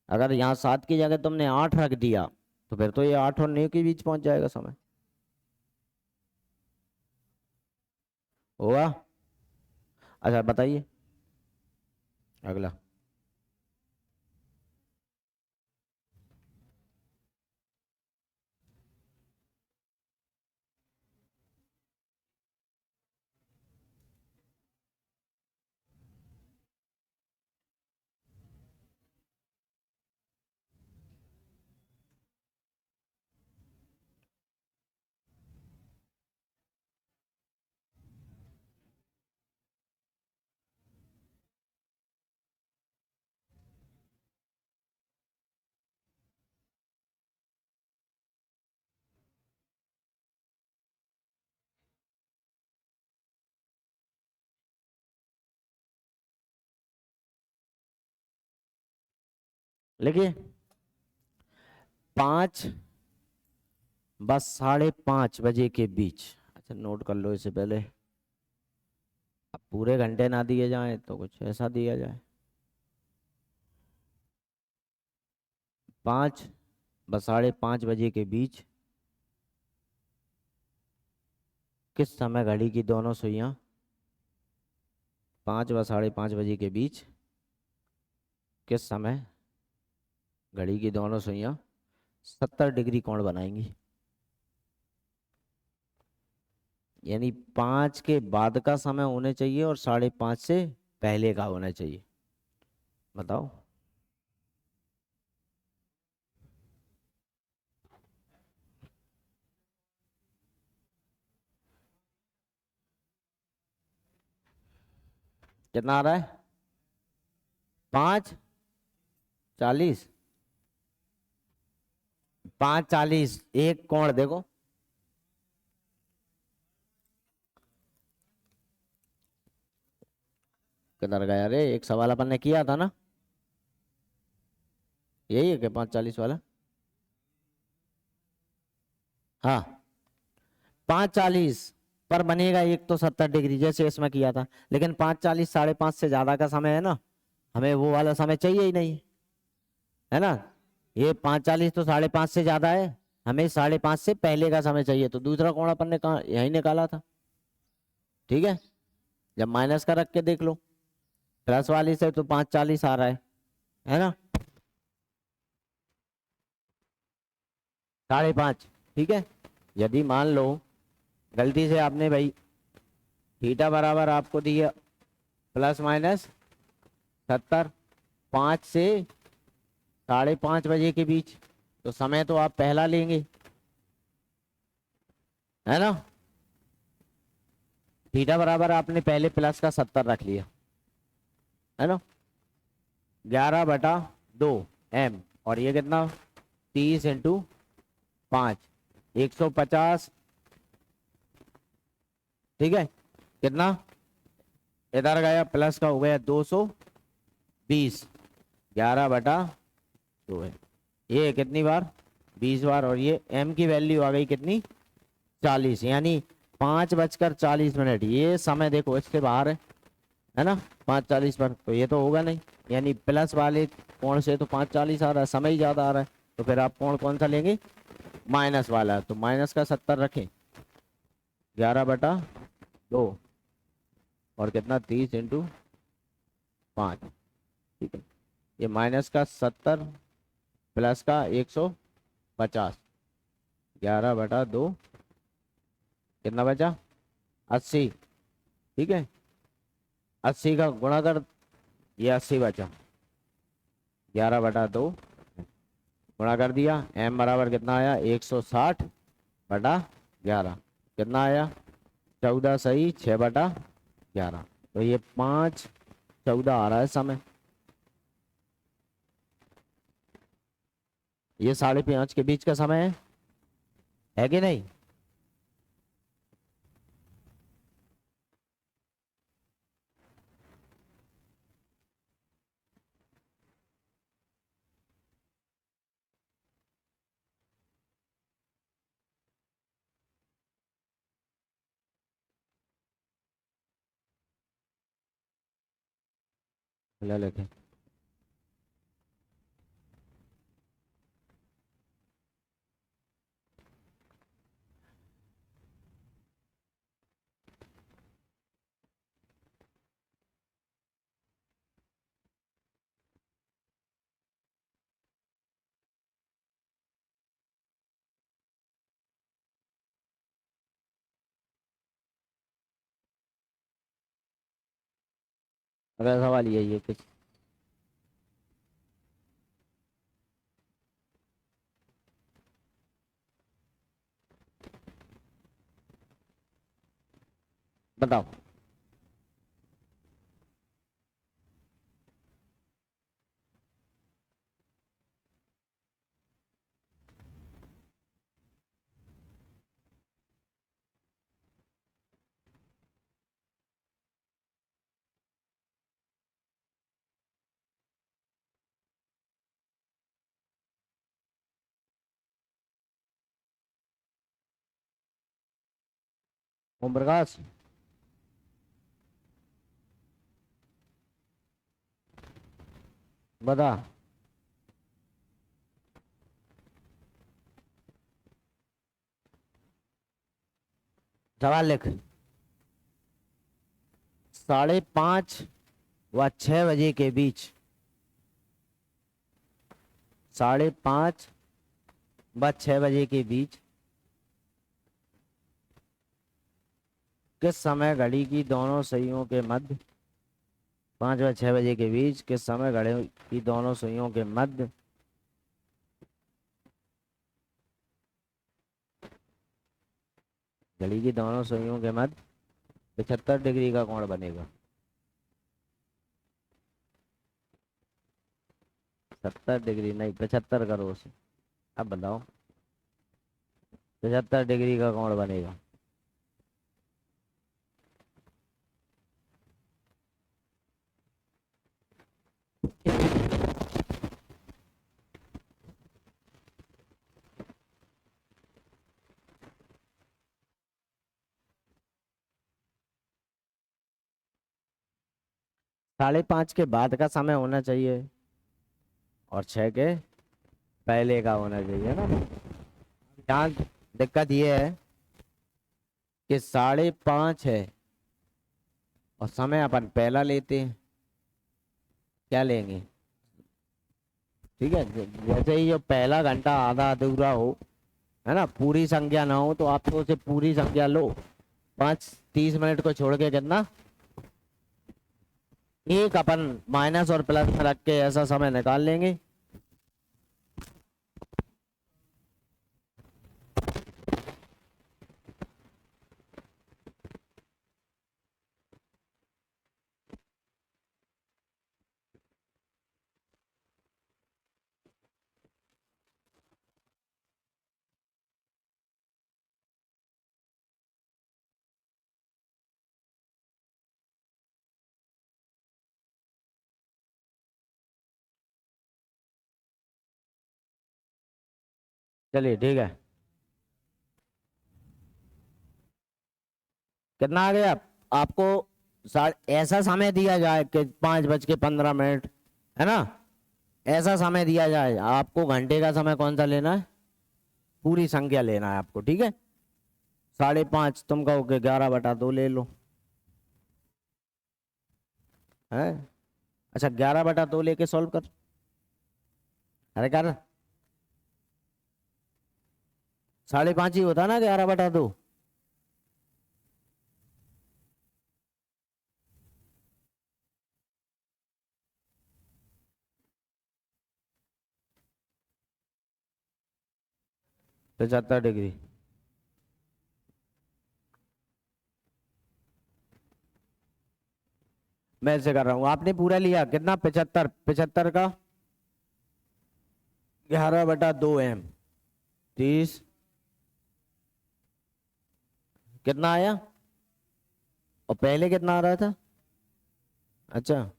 अगर यहाँ 7 की जगह तुमने 8 रख दिया तो फिर तो ये 8 और 9 के बीच पहुंच जाएगा समय, हुआ। अच्छा बताइए अगला। लिखिए 5 बस 5:30 के बीच, अच्छा नोट कर लो इसे पहले, अब पूरे घंटे ना दिए जाएं तो कुछ ऐसा दिया जाए, 5 बस 5:30 के बीच किस समय घड़ी की दोनों सुइयां, 5 व 5:30 के बीच किस समय घड़ी की दोनों सुइयां 70 डिग्री कोण बनाएंगी, यानी 5 के बाद का समय होना चाहिए और 5:30 से पहले का होना चाहिए, बताओ। कितना आ रहा है 5:40, 5:40, एक कोण देखो, किधर गया रे, एक सवाल अपन ने किया था ना, यही है क्या 5:40 वाला, हाँ 5:40 पर बनेगा एक तो 70 डिग्री जैसे इसमें किया था, लेकिन 5:40 5:30 से ज्यादा का समय है ना, हमें वो वाला समय चाहिए ही नहीं, है ना। ये 5:40 तो 5:30 से ज्यादा है, हमें 5:30 से पहले का समय चाहिए, तो दूसरा कोण अपन ने कहा यही निकाला था, ठीक है। जब माइनस का रख के देख लो, प्लस वाली से तो 5:40 आ रहा है ना, 5:30, ठीक है। यदि मान लो गलती से आपने भाई थीटा बराबर आपको दिया ±70, 5 से 5:30 के बीच, तो समय तो आप पहला लेंगे, है ना। थीटा बराबर आपने पहले प्लस का 70 रख लिया, है ना, 11/2 और ये कितना 30 इंटू 5, 150, ठीक है, कितना इधर गया प्लस का हो गया 220, 11/2 2 है। ये कितनी बार? 20 बार। और ये m की वैल्यू आ गई कितनी? 40, यानी 5:40 ये समय देखो इसके बाहर है ना, 5:40 पर, तो ये तो होगा नहीं, यानी प्लस वाले कोण से तो 5:40 आ रहा है, समय ही ज्यादा आ रहा है, तो फिर आप कोण कौन सा लेंगे? माइनस वाला, तो माइनस का 70 रखें, 11/2, और कितना? 30 × 5। ठीक है, ये माइनस का 70 प्लस का 150, 11/2, कितना बचा? 80। ठीक है, 80 का गुणा कर, ये 80 बचा, 11/2 गुणा कर दिया, m बराबर कितना आया? 160/11, कितना आया? 14 सही 6/11, तो ये 5:14 आ रहा है समय। ये 5:30 के बीच का समय है कि नहीं? ले लेते, अगला सवाल ये कुछ। बताओ। ओम प्रकाश, बता। सवाल लिख। 5:30 व 6 बजे के बीच, 5:30 व 6 बजे के बीच किस समय घड़ी की दोनों सुइयों के मध्य, 5 व 6 बजे के बीच किस समय घड़ी की दोनों सुइयों के मध्य घड़ी की दोनों सुइयों के मध्य 75 डिग्री का कोण बनेगा? 70 डिग्री नहीं, 75 करो उसे। अब बताओ, 75 डिग्री का कोण बनेगा। साढ़े पाँच के बाद का समय होना चाहिए और 6 के पहले का होना चाहिए ना। यहाँ दिक्कत ये है कि 5:30 है और समय अपन पहला लेते हैं, क्या लेंगे? ठीक है, जैसे ही जो पहला घंटा आधा अधूरा हो, है ना, पूरी संख्या ना हो, तो आप तो उसे पूरी संख्या लो। 5:30 को छोड़ के कितना, एक अपन माइनस और प्लस में रख के ऐसा समय निकाल लेंगे। चलिए ठीक है, कितना आ गया आपको? ऐसा समय दिया जाए कि 5:15 है ना, ऐसा समय दिया जाए, आपको घंटे का समय कौन सा लेना है? पूरी संख्या लेना है आपको, ठीक है। 5:30 तुम कहोगे 11/2 ले लो, है? अच्छा 11/2 लेके सॉल्व कर। अरे कर, 5:30 ही होता ना 11/2। तो 75 डिग्री। मैं ऐसे कर रहा हूँ, आपने पूरा लिया कितना? 75, 75 का 11/2 m, 30, कितना आया? और पहले कितना आ रहा था? अच्छा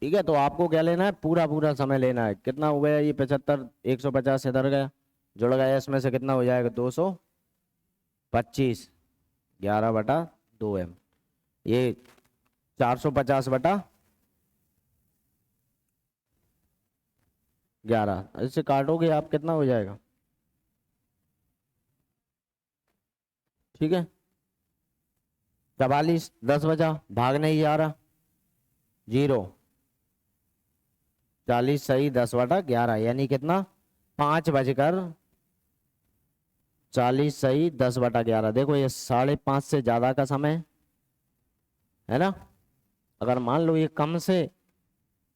ठीक है, तो आपको क्या लेना है? पूरा पूरा समय लेना है। कितना हो गया ये? 75, 150 इधर गया, जुड़ गया, इसमें से कितना हो जाएगा? 225, 11/2 m, ये 450/11, इससे काटोगे आप, कितना हो जाएगा? ठीक है, 44, 10 बचा, भाग नहीं जा रहा, 0, 40 सही 10/11, यानी कितना? 5:40 सही 10/11। देखो ये 5:30 से ज्यादा का समय है ना। अगर मान लो ये कम से,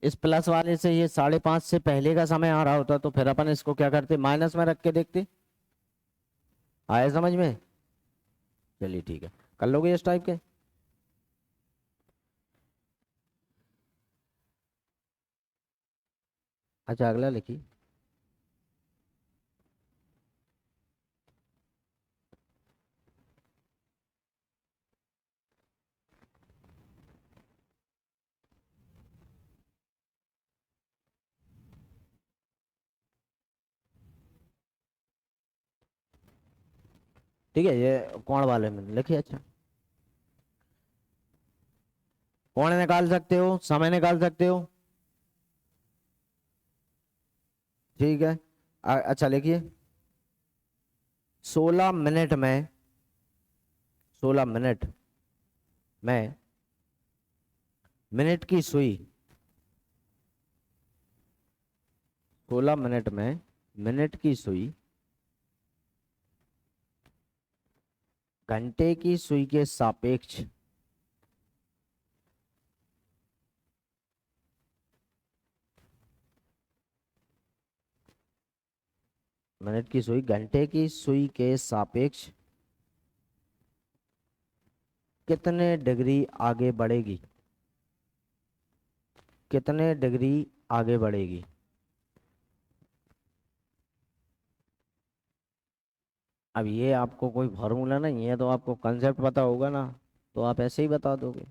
इस प्लस वाले से ये 5:30 से पहले का समय आ रहा होता, तो फिर अपन इसको क्या करते? माइनस में रख के देखते। आया समझ में? चलिए ठीक है, कर लोगे इस टाइप के। अच्छा अगला लिखिए। ठीक है, ये कोण वाले में लिखिए। अच्छा, कोण निकाल सकते हो, समय निकाल सकते हो, ठीक है। अच्छा लिखिए, 16 मिनट में, 16 मिनट में मिनट की सुई, 16 मिनट में मिनट की सुई घंटे की सुई के सापेक्ष मिनट की सुई घंटे की सुई के सापेक्ष कितने डिग्री आगे बढ़ेगी? कितने डिग्री आगे बढ़ेगी? अब ये आपको कोई फार्मूला नहीं है, तो आपको कंसेप्ट पता होगा ना, तो आप ऐसे ही बता दोगे,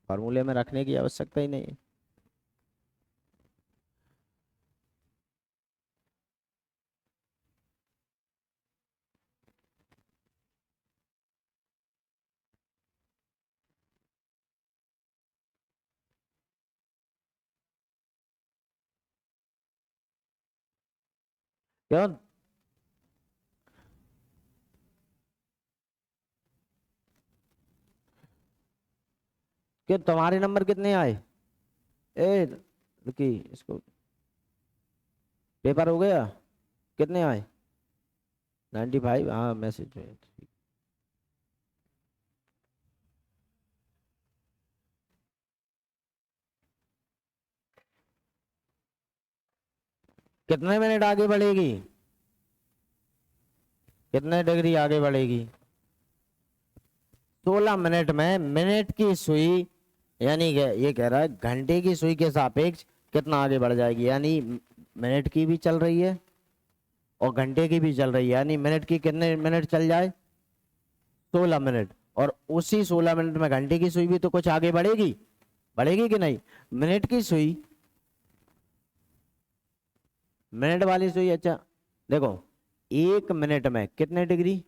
फार्मूले में रखने की आवश्यकता ही नहीं है। क्यों? कि तुम्हारे नंबर कितने आए? ए रुकी, इसको पेपर हो गया, कितने आए? 95, हाँ मैसेज में। कितने मिनट आगे बढ़ेगी? कितने डिग्री आगे बढ़ेगी? 16 मिनट में मिनट की सुई, यानी ये कह रहा है घंटे की सुई के सापेक्ष कितना आगे बढ़ जाएगी, यानी मिनट की भी चल रही है और घंटे की भी चल रही है, यानी मिनट की कितने मिनट चल जाए? 16 मिनट। और उसी 16 मिनट में घंटे की सुई भी तो कुछ आगे बढ़ेगी, बढ़ेगी कि नहीं? मिनट की सुई मिनट वाली सुई, अच्छा देखो 1 मिनट में कितने डिग्री,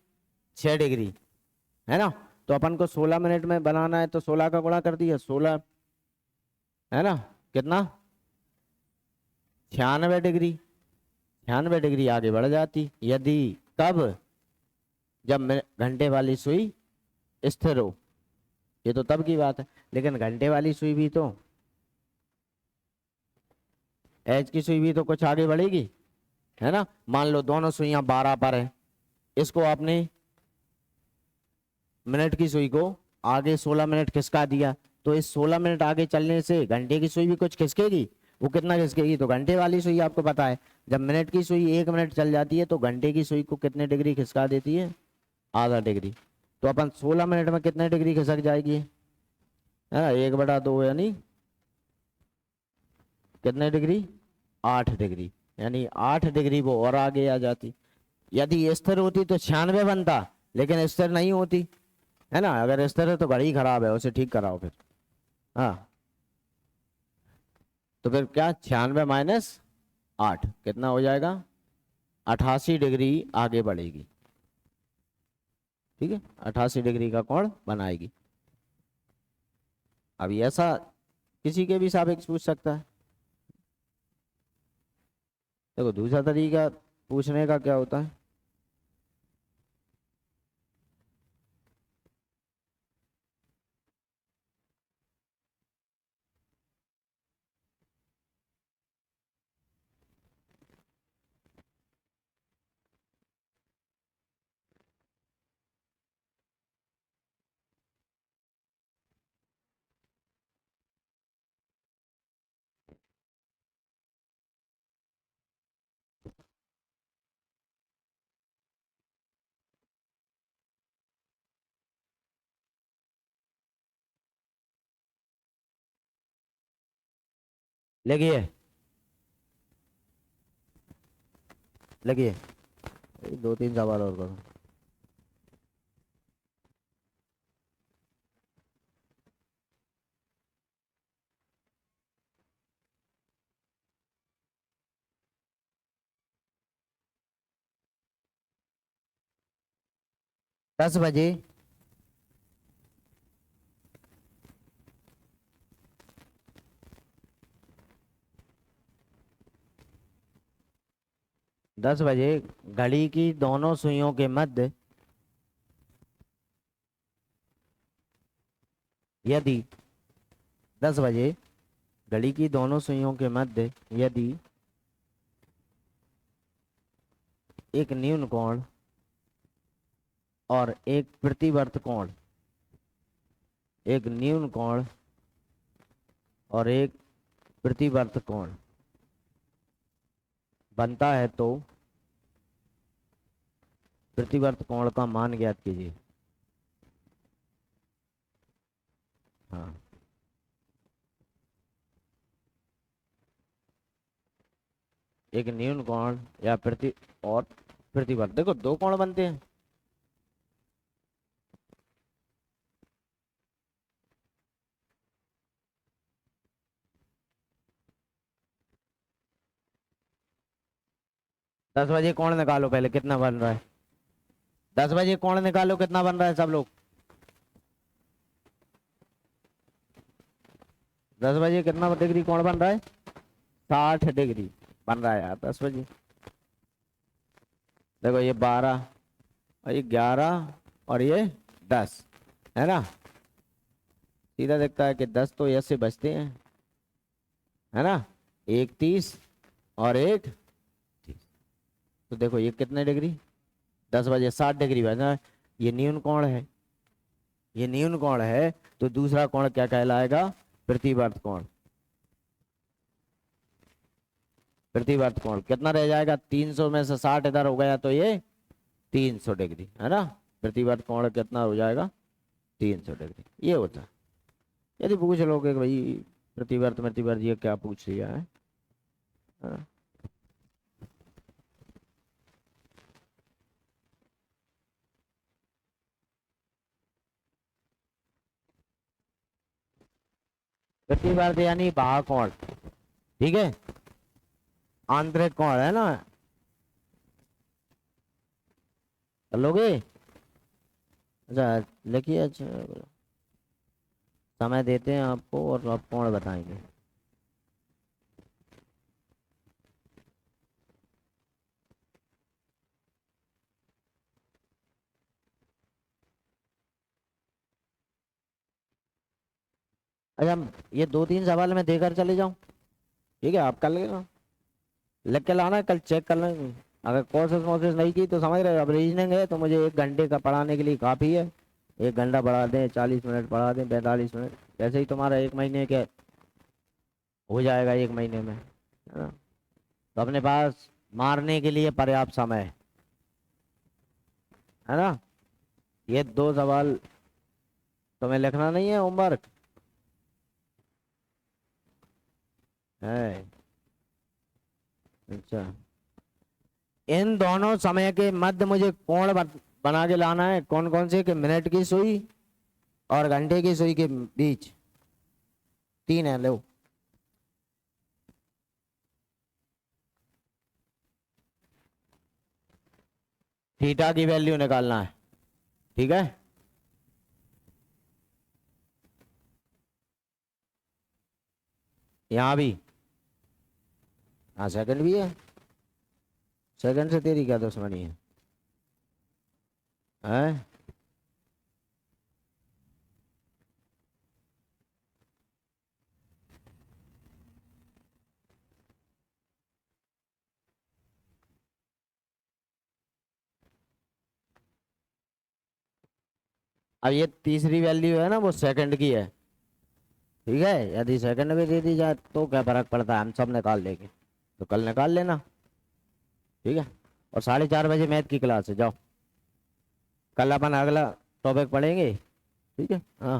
6 डिग्री, है ना। तो अपन को 16 मिनट में बनाना है, तो 16 का गुणा कर दिया, 16, है ना, कितना, 96 डिग्री। 96 डिग्री आगे बढ़ जाती यदि, कब, जब घंटे वाली सुई स्थिर हो। ये तो तब की बात है, लेकिन घंटे वाली सुई भी तो, एच की सुई भी तो कुछ आगे बढ़ेगी, है ना। मान लो दोनों सुइयां 12 पर है, इसको आपने मिनट की सुई को आगे 16 मिनट खिसका दिया, तो इस 16 मिनट आगे चलने से घंटे की सुई भी कुछ खिसकेगी। वो कितना खिसकेगी, तो घंटे वाली सुई आपको पता है, जब मिनट की सुई 1 मिनट चल जाती है तो घंटे की सुई को कितने डिग्री खिसका देती है, आधा डिग्री। तो अपन 16 मिनट में कितने डिग्री खिसक जाएगी, है ना, 1/2 यानी कितने डिग्री, 8 डिग्री, यानी 8 डिग्री वो और आगे आ जाती। यदि स्थिर होती तो 96 बनता, लेकिन स्थिर नहीं होती, है ना। अगर स्थिर है तो घड़ी खराब है, उसे ठीक कराओ फिर। हाँ, तो फिर क्या, 96 माइनस 8 कितना हो जाएगा, 88 डिग्री आगे बढ़ेगी, ठीक है, 88 डिग्री का कोण बनाएगी। अब ऐसा किसी के भी सापेक्ष पूछ सकता है। देखो दूसरा तरीका पूछने का क्या होता है, लगिए लगिए, 2-3 सवाल और करो। दस बजे 10 बजे घड़ी की दोनों सुइयों के मध्य यदि 10 बजे घड़ी की दोनों सुइयों के मध्य यदि एक न्यून कोण और एक प्रतिवर्त कोण, एक न्यून कोण और एक प्रतिवर्त कोण बनता है, तो प्रतिवर्त कोण का मान ज्ञात कीजिए। हाँ, एक न्यून कोण या और प्रतिवर्त, देखो दो कोण बनते हैं, दस बजे कोण निकालो पहले कितना बन रहा है, 10 बजे कोण निकालो कितना बन रहा है सब लोग, 10 बजे कितना डिग्री कोण बन रहा है, 60 डिग्री बन रहा है यार 10 बजे। देखो ये 12 और ये 11 और ये 10, है ना। सीधा दिखता है कि 10 तो ऐसे बचते हैं, है ना, एक 30 और एक 30। तो देखो ये कितने डिग्री, 10 बजे 60 डिग्री बना है। ये न्यून कोण है, ये न्यून कोण है, तो दूसरा कोण क्या कहलाएगा, प्रतिवर्त कोण। प्रतिवर्त कोण कितना रह जाएगा, 300 में से 60 इधर हो गया तो ये 300 डिग्री, है ना। प्रतिवर्त कोण कितना हो जाएगा, 300 डिग्री, ये होता है। यदि पूछ लोगे कि भाई प्रतिवर्त प्रतिवर्त ये क्या पूछ लिया है, हाँ? प्रतिवर्त यानी भाग कोण, ठीक है। आंतरिक कोण है ना, कर लोगे? अच्छा लिखिए। अच्छा समय देते हैं आपको और आप कोण बताएंगे। अच्छा ये 2-3 सवाल मैं देकर चले जाऊं? ठीक है आप कर लेना, लिख के लाना, कल चेक कर लेंगे। अगर कोशिश वोशिश नहीं की तो समझ रहे हो, अब रीजनिंग है तो मुझे 1 घंटे का पढ़ाने के लिए काफ़ी है। 1 घंटा पढ़ा दें, 40 मिनट पढ़ा दें, 45 मिनट, वैसे ही तुम्हारा 1 महीने के हो जाएगा, 1 महीने में, है ना? तो अपने पास मारने के लिए पर्याप्त समय है ना। ये 2 सवाल तुम्हें लिखना नहीं है, होमवर्क है। अच्छा इन दोनों समय के मध्य मुझे कोण बना के लाना है, कौन कौन से, कि मिनट की सुई और घंटे की सुई के बीच 3 है, लो। थीटा की वैल्यू निकालना है, ठीक है। यहाँ भी, हाँ सेकंड भी है, सेकंड से तेरी क्या दुश्मनी है, हैं? अब ये तीसरी वैल्यू है ना, वो सेकंड की है, ठीक है। यदि सेकंड में दे दी जाए तो क्या फर्क पड़ता है, हम सब निकाल लेंगे, तो कल निकाल लेना, ठीक है। और 4:30 बजे मैथ की क्लास है, जाओ। कल अपन अगला टॉपिक पढ़ेंगे, ठीक है, हाँ।